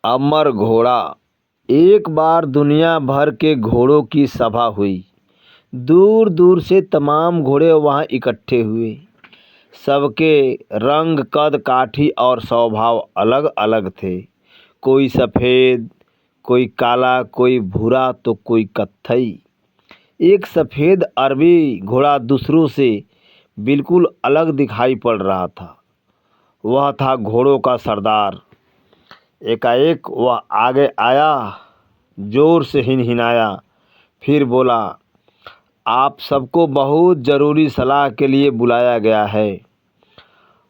अमर घोड़ा। एक बार दुनिया भर के घोड़ों की सभा हुई। दूर दूर से तमाम घोड़े वहां इकट्ठे हुए। सबके रंग, कद, काठी और स्वभाव अलग अलग थे। कोई सफ़ेद, कोई काला, कोई भूरा तो कोई कत्थई। एक सफ़ेद अरबी घोड़ा दूसरों से बिल्कुल अलग दिखाई पड़ रहा था। वह था घोड़ों का सरदार। एकाएक वह आगे आया, जोर से हिनहिनाया, फिर बोला, आप सबको बहुत ज़रूरी सलाह के लिए बुलाया गया है।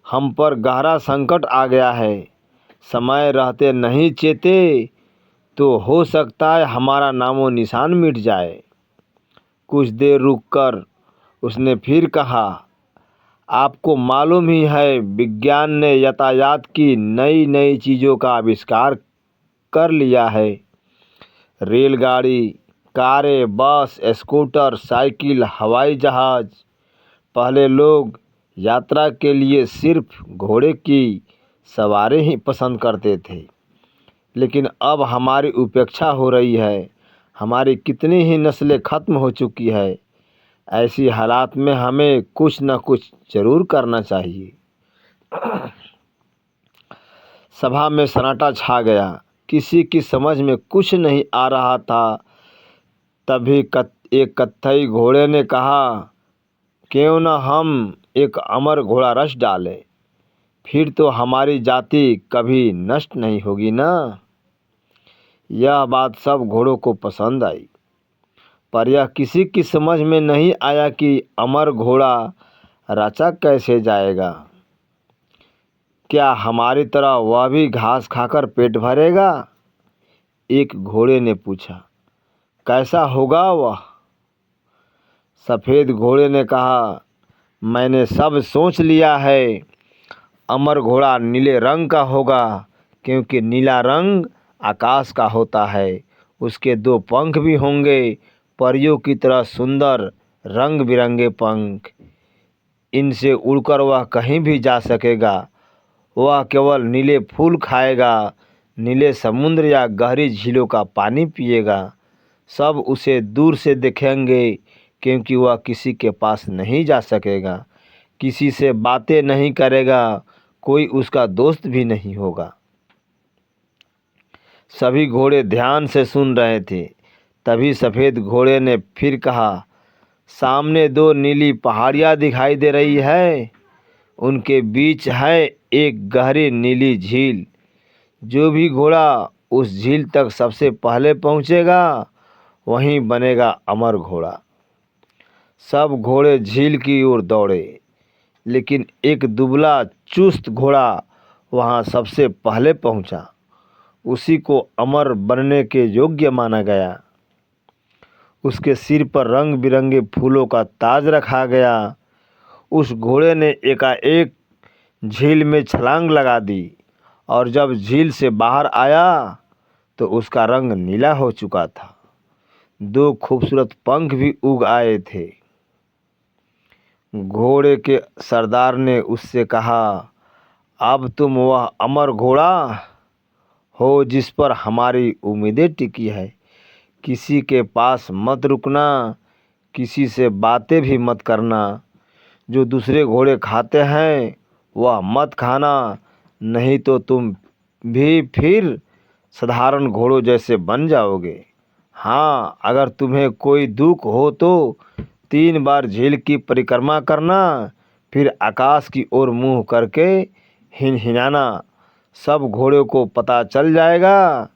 हम पर गहरा संकट आ गया है। समय रहते नहीं चेते तो हो सकता है हमारा नामो निशान मिट जाए। कुछ देर रुककर उसने फिर कहा, आपको मालूम ही है विज्ञान ने यातायात की नई नई चीज़ों का आविष्कार कर लिया है। रेलगाड़ी, कारें, बस, स्कूटर, साइकिल, हवाई जहाज़। पहले लोग यात्रा के लिए सिर्फ घोड़े की सवारी ही पसंद करते थे, लेकिन अब हमारी उपेक्षा हो रही है। हमारी कितनी ही नस्लें ख़त्म हो चुकी है। ऐसी हालात में हमें कुछ न कुछ ज़रूर करना चाहिए। सभा में सन्नाटा छा गया। किसी की समझ में कुछ नहीं आ रहा था। तभी एक कत्थई घोड़े ने कहा, क्यों न हम एक अमर घोड़ा रच डालें, फिर तो हमारी जाति कभी नष्ट नहीं होगी ना। यह बात सब घोड़ों को पसंद आई, पर यह किसी की समझ में नहीं आया कि अमर घोड़ा रचा कैसे जाएगा। क्या हमारी तरह वह भी घास खाकर पेट भरेगा? एक घोड़े ने पूछा। कैसा होगा वह? सफ़ेद घोड़े ने कहा, मैंने सब सोच लिया है। अमर घोड़ा नीले रंग का होगा, क्योंकि नीला रंग आकाश का होता है। उसके दो पंख भी होंगे, परियों की तरह सुंदर रंग बिरंगे पंख। इनसे उड़कर वह कहीं भी जा सकेगा। वह केवल नीले फूल खाएगा, नीले समुद्र या गहरी झीलों का पानी पिएगा। सब उसे दूर से देखेंगे, क्योंकि वह किसी के पास नहीं जा सकेगा, किसी से बातें नहीं करेगा, कोई उसका दोस्त भी नहीं होगा। सभी घोड़े ध्यान से सुन रहे थे। तभी सफ़ेद घोड़े ने फिर कहा, सामने दो नीली पहाड़ियाँ दिखाई दे रही है। उनके बीच है एक गहरी नीली झील। जो भी घोड़ा उस झील तक सबसे पहले पहुंचेगा, वहीं बनेगा अमर घोड़ा। सब घोड़े झील की ओर दौड़े, लेकिन एक दुबला चुस्त घोड़ा वहां सबसे पहले पहुंचा। उसी को अमर बनने के योग्य माना गया। उसके सिर पर रंग बिरंगे फूलों का ताज रखा गया। उस घोड़े ने एकाएक झील में छलांग लगा दी, और जब झील से बाहर आया तो उसका रंग नीला हो चुका था। दो खूबसूरत पंख भी उग आए थे। घोड़े के सरदार ने उससे कहा, अब तुम वह अमर घोड़ा हो जिस पर हमारी उम्मीदें टिकी है। किसी के पास मत रुकना, किसी से बातें भी मत करना। जो दूसरे घोड़े खाते हैं वह मत खाना, नहीं तो तुम भी फिर साधारण घोड़ों जैसे बन जाओगे। हाँ, अगर तुम्हें कोई दुख हो तो 3 बार झील की परिक्रमा करना, फिर आकाश की ओर मुंह करके हिनहिनाना। सब घोड़ों को पता चल जाएगा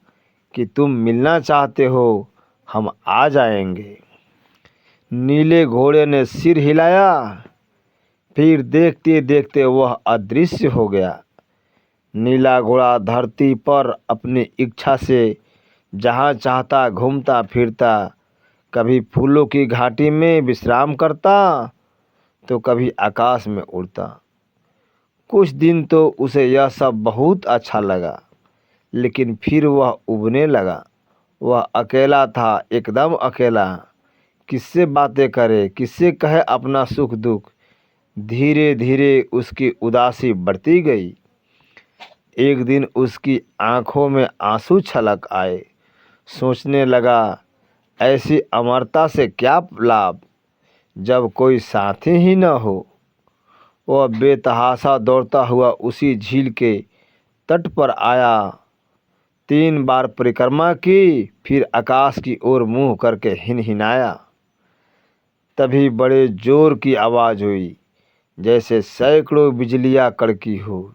कि तुम मिलना चाहते हो। हम आ जाएंगे। नीले घोड़े ने सिर हिलाया, फिर देखते देखते वह अदृश्य हो गया। नीला घोड़ा धरती पर अपनी इच्छा से जहाँ चाहता घूमता फिरता। कभी फूलों की घाटी में विश्राम करता, तो कभी आकाश में उड़ता। कुछ दिन तो उसे यह सब बहुत अच्छा लगा, लेकिन फिर वह उबने लगा। वह अकेला था, एकदम अकेला। किससे बातें करे, किससे कहे अपना सुख दुख। धीरे धीरे उसकी उदासी बढ़ती गई। एक दिन उसकी आंखों में आंसू छलक आए। सोचने लगा, ऐसी अमरता से क्या लाभ जब कोई साथी ही न हो। वह बेतहाशा दौड़ता हुआ उसी झील के तट पर आया। 3 बार परिक्रमा की, फिर आकाश की ओर मुंह करके हिनहिनाया। तभी बड़े जोर की आवाज़ हुई, जैसे सैकड़ों बिजलियां कड़की हो।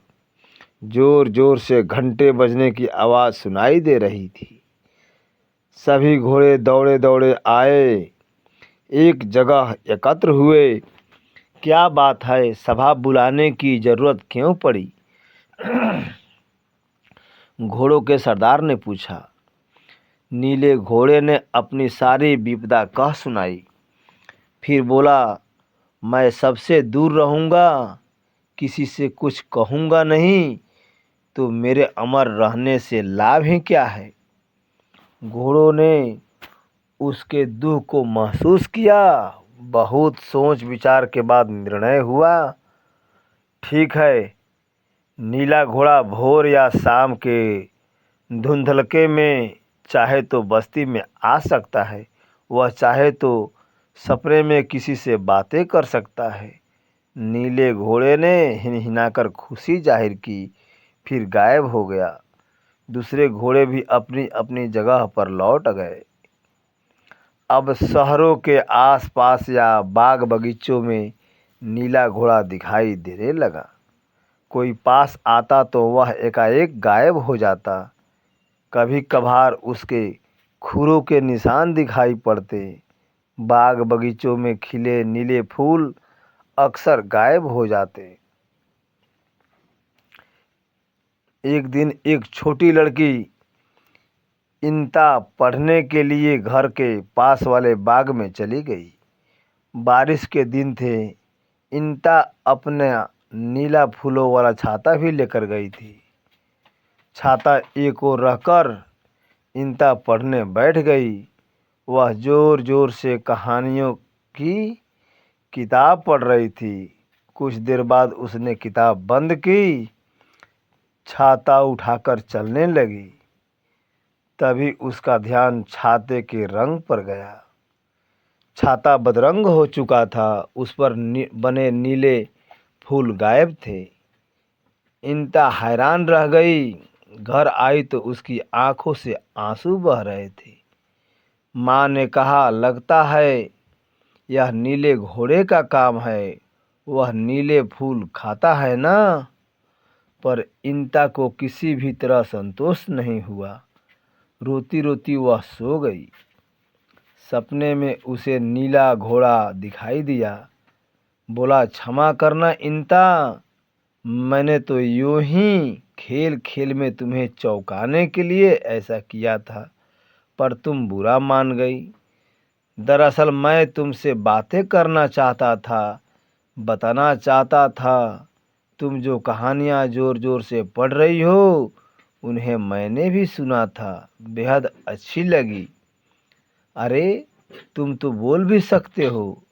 जोर जोर से घंटे बजने की आवाज़ सुनाई दे रही थी। सभी घोड़े दौड़े दौड़े आए, एक जगह एकत्र हुए। क्या बात है, सभा बुलाने की जरूरत क्यों पड़ी? घोड़ों के सरदार ने पूछा। नीले घोड़े ने अपनी सारी विपदा कह सुनाई। फिर बोला, मैं सबसे दूर रहूँगा, किसी से कुछ कहूँगा नहीं, तो मेरे अमर रहने से लाभ ही क्या है? घोड़ों ने उसके दुख को महसूस किया। बहुत सोच विचार के बाद निर्णय हुआ, ठीक है, नीला घोड़ा भोर या शाम के धुंधलके में चाहे तो बस्ती में आ सकता है। वह चाहे तो सपने में किसी से बातें कर सकता है। नीले घोड़े ने हिनहिनाकर खुशी जाहिर की, फिर गायब हो गया। दूसरे घोड़े भी अपनी अपनी जगह पर लौट गए। अब शहरों के आसपास या बाग बगीचों में नीला घोड़ा दिखाई देने लगा। कोई पास आता तो वह एकाएक गायब हो जाता। कभी कभार उसके खुरों के निशान दिखाई पड़ते। बाग बगीचों में खिले नीले फूल अक्सर गायब हो जाते। एक दिन एक छोटी लड़की इंता पढ़ने के लिए घर के पास वाले बाग में चली गई। बारिश के दिन थे। इंता अपने नीला फूलों वाला छाता भी लेकर गई थी। छाता एक ओर रखकर इंता पढ़ने बैठ गई। वह जोर जोर से कहानियों की किताब पढ़ रही थी। कुछ देर बाद उसने किताब बंद की, छाता उठाकर चलने लगी। तभी उसका ध्यान छाते के रंग पर गया। छाता बदरंग हो चुका था, उस पर बने नीले फूल गायब थे। इंता हैरान रह गई। घर आई तो उसकी आंखों से आंसू बह रहे थे। माँ ने कहा, लगता है यह नीले घोड़े का काम है, वह नीले फूल खाता है ना। पर इंता को किसी भी तरह संतोष नहीं हुआ। रोती रोती वह सो गई। सपने में उसे नीला घोड़ा दिखाई दिया। बोला, क्षमा करना इंता, मैंने तो यूं ही खेल खेल में तुम्हें चौंकाने के लिए ऐसा किया था, पर तुम बुरा मान गई। दरअसल मैं तुमसे बातें करना चाहता था, बताना चाहता था। तुम जो कहानियाँ जोर जोर से पढ़ रही हो, उन्हें मैंने भी सुना था, बेहद अच्छी लगी। अरे, तुम तो बोल भी सकते हो,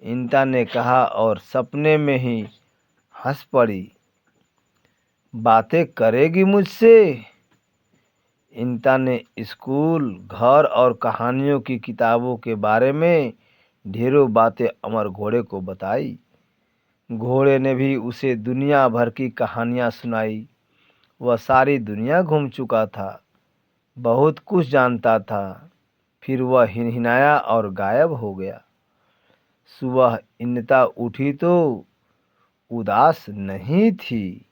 इंता ने कहा और सपने में ही हंस पड़ी। बातें करेगी मुझसे? इंता ने स्कूल, घर और कहानियों की किताबों के बारे में ढेरों बातें अमर घोड़े को बताई। घोड़े ने भी उसे दुनिया भर की कहानियाँ सुनाई। वह सारी दुनिया घूम चुका था, बहुत कुछ जानता था। फिर वह हिनहिनाया और गायब हो गया। सुबह इंता उठी तो उदास नहीं थी।